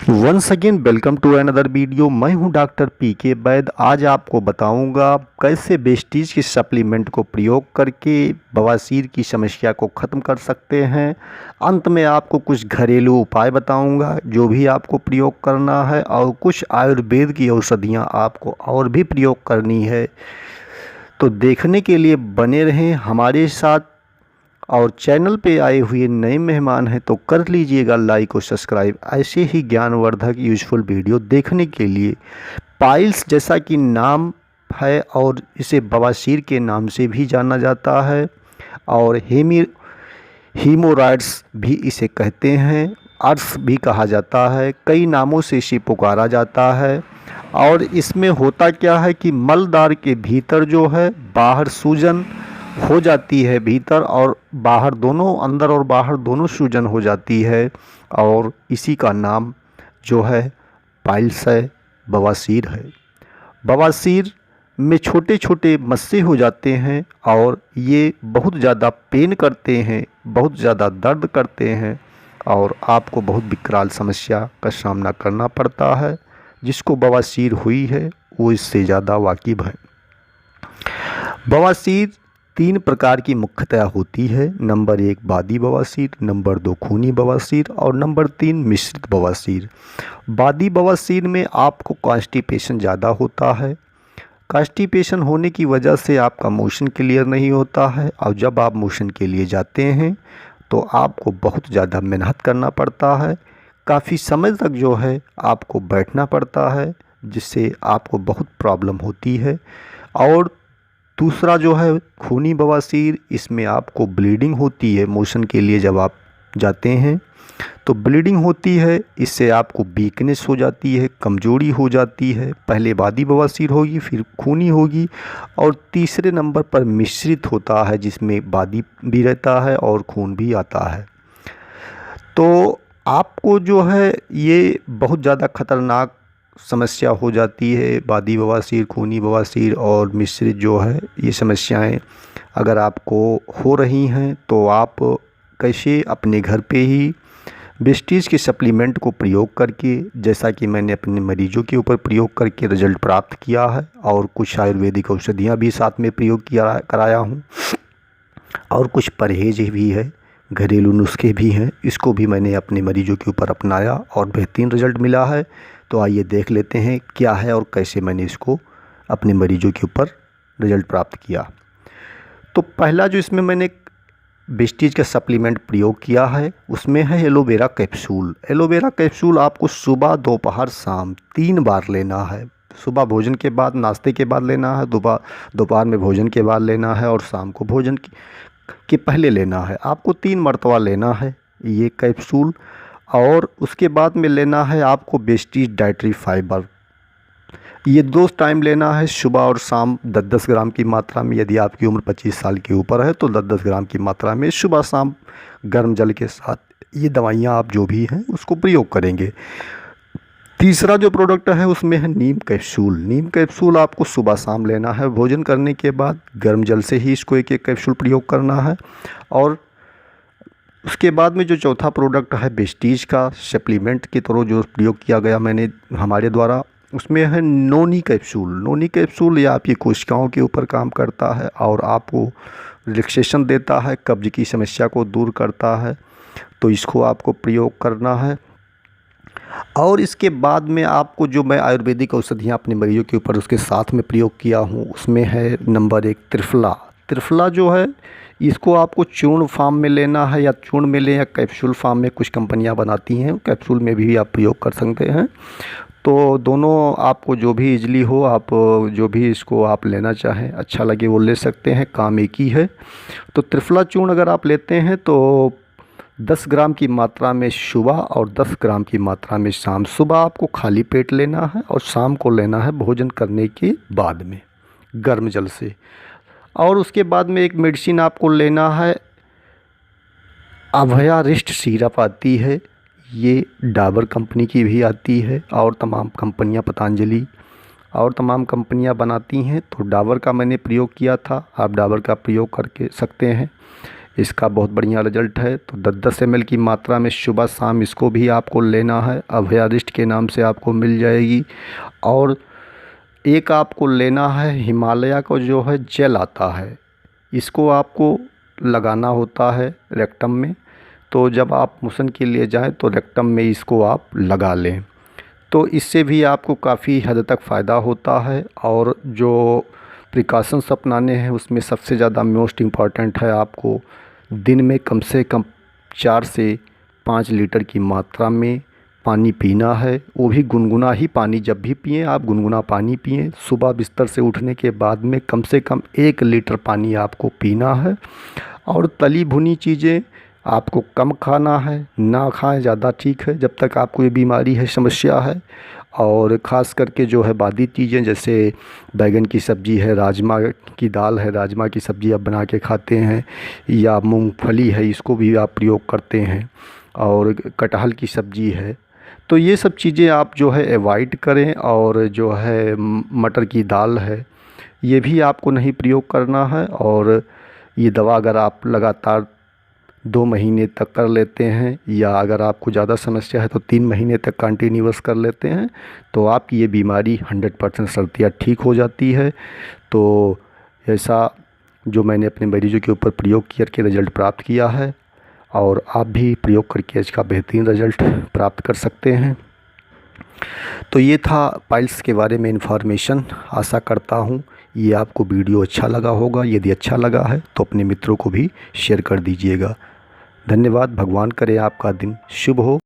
Once again welcome to another video. मैं हूं doctor पीके वैद। आज आपको बताऊंगा कैसे वेस्टीज के सप्लीमेंट को प्रयोग करके बवासीर की समस्या को ख़त्म कर सकते हैं। अंत में आपको कुछ घरेलू उपाय बताऊंगा जो भी आपको प्रयोग करना है, और कुछ आयुर्वेद की औषधियां आपको और भी प्रयोग करनी है। तो देखने के लिए बने रहें हमारे साथ। और चैनल पे आए हुए नए मेहमान हैं तो कर लीजिएगा लाइक और सब्सक्राइब ऐसे ही ज्ञानवर्धक यूजफुल वीडियो देखने के लिए। पाइल्स जैसा कि नाम है, और इसे बवासीर के नाम से भी जाना जाता है, और हीमोरॉइड्स भी इसे कहते हैं। अर्श भी कहा जाता है, कई नामों से इसे पुकारा जाता है। और इसमें होता क्या है कि मलदार के भीतर जो है बाहर सूजन हो जाती है, भीतर और बाहर दोनों, अंदर और बाहर दोनों सूजन हो जाती है, और इसी का नाम जो है पाइल्स है, बवासीर है। बवासीर में छोटे छोटे मस्से हो जाते हैं और ये बहुत ज़्यादा पेन करते हैं, बहुत ज़्यादा दर्द करते हैं, और आपको बहुत विकराल समस्या का सामना करना पड़ता है। जिसको बवासीर हुई है वो इससे ज़्यादा वाकिफ़ है। बवासीर 3 प्रकार की मुख्यतः होती है। नंबर 1 बादी बवासीर, नंबर 2 खूनी बवासीर, और नंबर 3 मिश्रित बवासीर। बादी बवासीर में आपको कॉन्स्टिपेशन ज़्यादा होता है। कॉन्स्टिपेशन होने की वजह से आपका मोशन क्लियर नहीं होता है, और जब आप मोशन के लिए जाते हैं तो आपको बहुत ज़्यादा मेहनत करना पड़ता है। काफ़ी समय तक जो है आपको बैठना पड़ता है, जिससे आपको बहुत प्रॉब्लम होती है। और दूसरा जो है खूनी बवासीर, इसमें आपको ब्लीडिंग होती है। मोशन के लिए जब आप जाते हैं तो ब्लीडिंग होती है, इससे आपको वीकनेस हो जाती है, कमज़ोरी हो जाती है। पहले बादी बवासीर होगी, फिर खूनी होगी, और तीसरे नंबर पर मिश्रित होता है, जिसमें बादी भी रहता है और खून भी आता है। तो आपको जो है ये बहुत ज़्यादा ख़तरनाक समस्या हो जाती है। बादी बवासीर, खूनी बवासीर और मिश्रित जो है, ये समस्याएं अगर आपको हो रही हैं तो आप कैसे अपने घर पे ही वेस्टीज के सप्लीमेंट को प्रयोग करके, जैसा कि मैंने अपने मरीजों के ऊपर प्रयोग करके रिज़ल्ट प्राप्त किया है, और कुछ आयुर्वेदिक औषधियाँ भी साथ में प्रयोग कराया हूँ, और कुछ परहेज भी है, घरेलू नुस्खे भी हैं। इसको भी मैंने अपने मरीजों के ऊपर अपनाया और बेहतरीन रिज़ल्ट मिला है। तो आइए देख लेते हैं क्या है और कैसे मैंने इसको अपने मरीजों के ऊपर रिज़ल्ट प्राप्त किया। तो पहला जो इसमें मैंने वेस्टीज का सप्लीमेंट प्रयोग किया है उसमें है एलोवेरा कैप्सूल। एलोवेरा कैप्सूल आपको सुबह, दोपहर, शाम 3 बार लेना है। सुबह भोजन के बाद, नाश्ते के बाद लेना है, दोपहर में भोजन के बाद लेना है, और शाम को भोजन के पहले लेना है। आपको 3 मरतबा लेना है ये कैप्सूल। और उसके बाद में लेना है आपको वेस्टीज डाइटरी फाइबर। ये 2 टाइम लेना है, सुबह और शाम, 10-10 ग्राम की मात्रा में। यदि आपकी उम्र 25 साल के ऊपर है तो 10-10 ग्राम की मात्रा में सुबह शाम गर्म जल के साथ ये दवाइयाँ आप जो भी हैं उसको प्रयोग करेंगे। तीसरा जो प्रोडक्ट है उसमें है नीम कैप्सूल। नीम कैप्सूल आपको सुबह शाम लेना है, भोजन करने के बाद गर्म जल से ही इसको एक एक कैप्सूल प्रयोग करना है। और उसके बाद में जो चौथा प्रोडक्ट है वेस्टीज का सप्लीमेंट की तरह जो प्रयोग किया गया मैंने हमारे द्वारा, उसमें है नोनी कैप्सूल। नोनी कैप्सूल ये आपकी कोशिकाओं के ऊपर काम करता है और आपको रिलैक्सेशन देता है, कब्ज की समस्या को दूर करता है। तो इसको आपको प्रयोग करना है। और इसके बाद में आपको जो मैं आयुर्वेदिक औषधियाँ अपने मरीजों के ऊपर उसके साथ में प्रयोग किया हूँ, उसमें है नंबर 1 त्रिफला। त्रिफला जो है इसको आपको चूर्ण फार्म में लेना है, या चूर्ण में लें या कैप्सूल फार्म में, कुछ कंपनियां बनाती हैं, कैप्सूल में भी आप प्रयोग कर सकते हैं। तो दोनों आपको जो भी इजली हो, आप जो भी इसको आप लेना चाहें, अच्छा लगे वो ले सकते हैं, काम एक ही है। तो त्रिफला चूर्ण अगर आप लेते हैं तो 10 ग्राम की मात्रा में सुबह और 10 ग्राम की मात्रा में शाम। सुबह आपको खाली पेट लेना है और शाम को लेना है भोजन करने के बाद में गर्म जल से। और उसके बाद में एक मेडिसिन आपको लेना है, अभया रिस्ट सिरप आती है, ये डाबर कंपनी की भी आती है, और तमाम कंपनियां, पतंजलि और तमाम कंपनियां बनाती हैं। तो डाबर का मैंने प्रयोग किया था, आप डाबर का प्रयोग करके सकते हैं। इसका बहुत बढ़िया रिजल्ट है। तो 10-10 ml की मात्रा में सुबह शाम इसको भी आपको लेना है। अभयारिष्ट के नाम से आपको मिल जाएगी। और एक आपको लेना है हिमालय का जो है जेल आता है, इसको आपको लगाना होता है रेक्टम में। तो जब आप मोशन के लिए जाएं तो रेक्टम में इसको आप लगा लें, तो इससे भी आपको काफ़ी हद तक फ़ायदा होता है। और जो प्रिकॉशंस अपनाने हैं उसमें सबसे ज़्यादा मोस्ट इम्पॉर्टेंट है आपको दिन में कम से कम 4 से 5 लीटर की मात्रा में पानी पीना है। वो भी गुनगुना ही पानी, जब भी पिएं आप गुनगुना पानी पिएं। सुबह बिस्तर से उठने के बाद में कम से कम 1 लीटर पानी आपको पीना है। और तली भुनी चीज़ें आपको कम खाना है, ना खाएं ज़्यादा ठीक है जब तक आपको ये बीमारी है, समस्या है। और ख़ास करके जो है बादी चीज़ें जैसे बैगन की सब्ज़ी है, राजमा की दाल है, राजमा की सब्ज़ी आप बना के खाते हैं, या मूंगफली है इसको भी आप प्रयोग करते हैं, और कटहल की सब्ज़ी है। तो ये सब चीज़ें आप जो है अवॉइड करें। और जो है मटर की दाल है, ये भी आपको नहीं प्रयोग करना है। और ये दवा अगर आप लगातार 2 महीने तक कर लेते हैं, या अगर आपको ज़्यादा समस्या है तो 3 महीने तक कंटिन्यूअस कर लेते हैं, तो आपकी ये बीमारी 100% सर्दियाँ ठीक हो जाती है। तो ऐसा जो मैंने अपने मरीजों के ऊपर प्रयोग करके रिज़ल्ट प्राप्त किया है, और आप भी प्रयोग करके इसका बेहतरीन रिज़ल्ट प्राप्त कर सकते हैं। तो ये था पाइल्स के बारे में इन्फॉर्मेशन। आशा करता हूँ ये आपको वीडियो अच्छा लगा होगा। यदि अच्छा लगा है तो अपने मित्रों को भी शेयर कर दीजिएगा। धन्यवाद। भगवान करे आपका दिन शुभ हो।